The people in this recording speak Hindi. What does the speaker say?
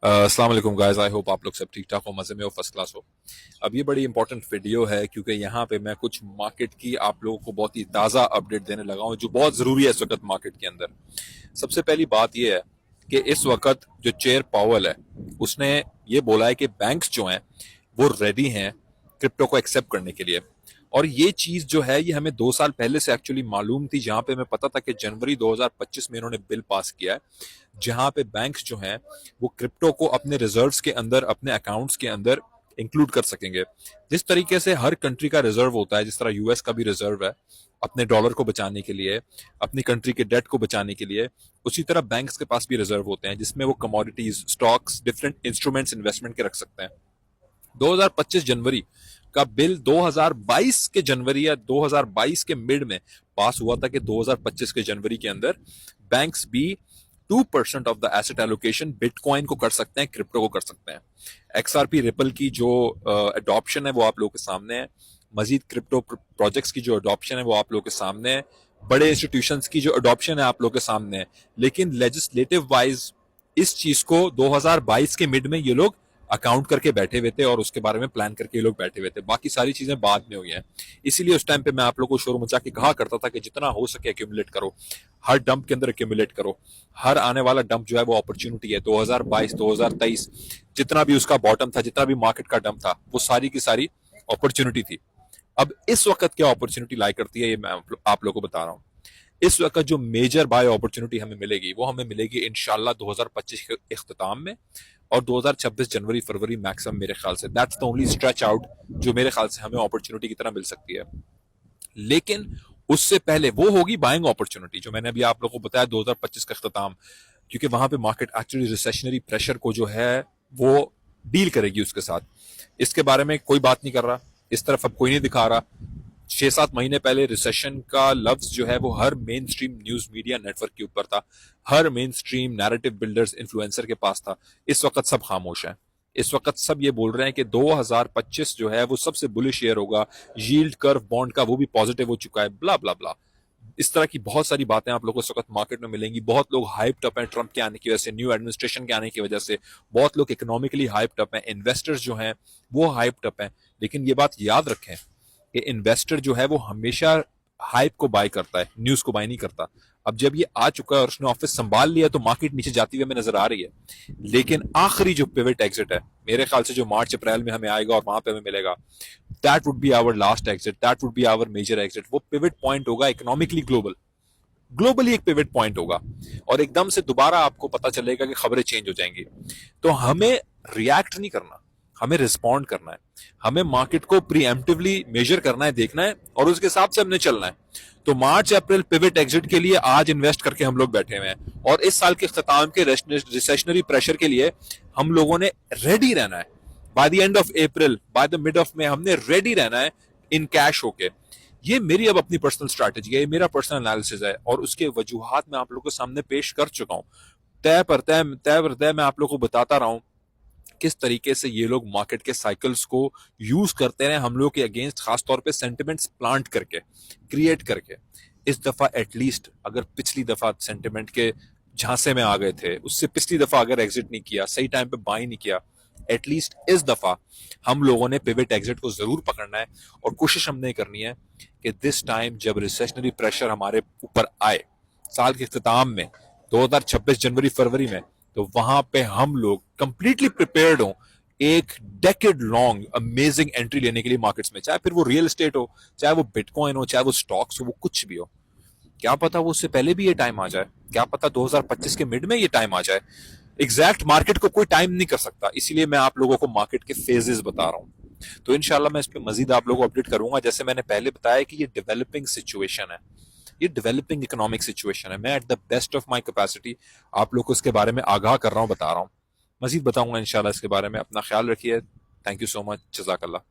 अस्सलाम वालेकुम गाइस, आई होप आप लोग सब ठीक ठाक हो, मज़े में हो, फर्स्ट क्लास हो। अब ये बड़ी इंपॉर्टेंट वीडियो है क्योंकि यहाँ पे मैं कुछ मार्केट की आप लोगों को बहुत ही ताज़ा अपडेट देने लगा हूँ जो बहुत ज़रूरी है इस वक्त मार्केट के अंदर। सबसे पहली बात ये है कि इस वक्त जो चेयर पावल है उसने ये बोला है कि बैंक्स जो हैं वो रेडी हैं क्रिप्टो को एक्सेप्ट करने के लिए। और ये चीज जो है ये हमें 2 साल पहले से एक्चुअली मालूम थी, जहां पे हमें पता था कि जनवरी 2025 में इन्होंने बिल पास किया है जहां पे बैंक्स जो हैं वो क्रिप्टो को अपने रिजर्व्स के अंदर, अपने अकाउंट्स के अंदर इंक्लूड कर सकेंगे। जिस तरीके से हर कंट्री का रिजर्व होता है, जिस तरह यूएस का भी रिजर्व है अपने डॉलर को बचाने के लिए, अपनी कंट्री के डेट को बचाने के लिए, उसी तरह बैंक्स के पास भी रिजर्व होते हैं जिसमें वो commodities, stocks, different instruments investment के रख सकते हैं। 2025 जनवरी का बिल 2022 के जनवरी या 2022 के मिड में पास हुआ था कि 2025 के जनवरी के अंदर बैंक्स भी 2% of the asset allocation bitcoin को कर सकते हैं, क्रिप्टो को कर सकते हैं। एक्सआरपी रिपल की जो अडॉप्शन है वो आप लोगों के सामने है। मजीद क्रिप्टो प्रोजेक्ट्स की जो अडॉप्शन है वो आप लोगों के सामने है। बड़े इंस्टीट्यूशंस की जो अडॉप्शन है आप लोगों के सामने है। लेकिन लेजिस्लेटिव वाइज इस चीज को 2022 के मिड में ये लोग अकाउंट करके बैठे हुए थे और उसके बारे में प्लान करके ये लोग बैठे हुए थे। बाकी सारी चीजें बाद में हुई हैं। इसीलिए उस टाइम पे मैं आप लोगों को शोर मचा के कहा करता था कि जितना हो सके एक्यूमुलेट करो, हर डंप के अंदर एक्यूमुलेट करो। हर आने वाला डंप जो है वो अपॉर्चुनिटी है। 2022, 2023 जितना भी उसका बॉटम था, जितना भी मार्केट का डंप था, वो सारी की सारी अपॉर्चुनिटी थी। अब इस वक्त क्या अपॉर्चुनिटी लाई करती है ये मैं आप लोगों को बता रहा हूँ। इस वक्त जो मेजर बाय अपॉर्चुनिटी हमें मिलेगी वो हमें मिलेगी इंशाल्लाह 2025 के इख्तिताम में और 2026 जनवरी फरवरी मैक्सिमम, मेरे ख्याल से that's the only stretch out जो मेरे ख्याल से हमें अपॉर्चुनिटी की तरह मिल सकती है। लेकिन उससे पहले वो होगी बाइंग अपॉर्चुनिटी जो मैंने अभी आप लोगों को बताया 2025 का इख्तिताम, क्योंकि वहां पे मार्केट एक्चुअली रिसेशनरी प्रेशर को जो है वो डील करेगी उसके साथ। इसके बारे में कोई बात नहीं कर रहा, इस तरफ अब कोई नहीं दिखा रहा। 6-7 महीने पहले रिसेशन का लफ्ज जो है वो हर mainstream news media network के ऊपर था, हर mainstream narrative builders influencer के पास था। इस वक्त सब खामोश है। इस वक्त सब ये बोल रहे हैं कि 2025 जो है वो सबसे बुलिश ईयर होगा, यील्ड कर्व बॉन्ड का वो भी पॉजिटिव हो चुका है, ब्ला ब्ला ब्ला। इस तरह की बहुत सारी बातें आप लोगों को इस वक्त मार्केट में मिलेंगी। बहुत लोग हाइप्ड अप हैं ट्रंप के आने की वजह से, न्यू एडमिनिस्ट्रेशन के आने की वजह से। बहुत लोग इकोनॉमिकली हाइप्ड अप हैं, इन्वेस्टर्स जो हैं वो हाइप्ड अप हैं। लेकिन ये बात याद रखें कि इन्वेस्टर जो है वो हमेशा हाइप को बाय करता है, न्यूज को बाय नहीं करता। अब जब ये आ चुका है और उसने ऑफिस संभाल लिया तो मार्केट नीचे जाती हुई हमें नजर आ रही है। लेकिन आखिरी जो पिवट एग्जिट है मेरे ख्याल से जो मार्च अप्रैल में हमें आएगा और वहां पे हमें मिलेगा, that would be our last exit, that would be our major exit. वो पिवट पॉइंट होगा इकोनॉमिकली, ग्लोबली एक पिवट पॉइंट होगा और एकदम से दोबारा आपको पता चलेगा कि खबरें चेंज हो जाएंगी। तो हमें रिएक्ट नहीं करना, हमें रिस्पॉन्ड करना है। हमें मार्केट को प्रीएम्प्टिवली मेजर करना है, देखना है और उसके हिसाब से हमने चलना है। तो मार्च अप्रैल पिवट एग्जिट के लिए आज इन्वेस्ट करके हम लोग बैठे हुए हैं और इस साल के इख्तिताम के रिसेशनरी प्रेशर के लिए हम लोगों ने रेडी रहना है। By the end of April, by the mid of में हमने रेडी रहना है इन कैश होके। ये मेरी अब अपनी पर्सनल स्ट्रैटेजी है, ये मेरा पर्सनल एनालिसिस है और उसके वजूहात मैं आप लोगों के सामने पेश कर चुका हूं। तय पर तय मैं आप लोगों को बताता रहा हूं किस तरीके से ये लोग मार्केट के साइकिल्स को यूज करते हैं हम लोग के अगेंस्ट, खासतौर पे सेंटिमेंट्स प्लांट करके, क्रिएट करके। इस दफा एटलीस्ट, अगर पिछली दफा सेंटिमेंट के झांसे में आ गए थे, उससे पिछली दफा अगर एग्जिट नहीं किया, सही टाइम पे बाई नहीं किया, एटलीस्ट इस दफा हम लोगों ने पिवट एग्जिट को जरूर पकड़ना है। और कोशिश हमने करनी है कि दिस टाइम जब रिसेशनरी प्रेशर हमारे ऊपर आए साल के इख्तिताम में 2026 जनवरी फरवरी में, तो वहां पे हम लोग कंप्लीटली प्रिपेयर्ड हो एक डेकेड लॉन्ग अमेजिंग एंट्री लेने के लिए मार्केट्स में। चाहे फिर वो रियल एस्टेट हो, चाहे वो बिटकॉइन हो, चाहे वो स्टॉक्स हो, वो कुछ भी हो। क्या पता वो उससे पहले भी ये टाइम आ जाए, क्या पता 2025 के मिड में ये टाइम आ जाए। एग्जैक्ट मार्केट को कोई टाइम नहीं कर सकता, इसीलिए मैं आप लोगों को मार्केट के फेजेस बता रहा हूं। तो इंशाल्लाह मैं इस पर मजीद आप लोगों को अपडेट करूंगा। जैसे मैंने पहले बताया कि ये डेवलपिंग सिचुएशन है, ये डेवलपिंग इकोनॉमिक सिचुएशन है। मैं at the best of my capacity आप लोग को इसके बारे में आगाह कर रहा हूं, बता रहा हूं। मजीद बताऊंगा इंशाल्लाह इसके बारे में। अपना ख्याल रखिए। Thank you so much. जज़ाकल्लाह।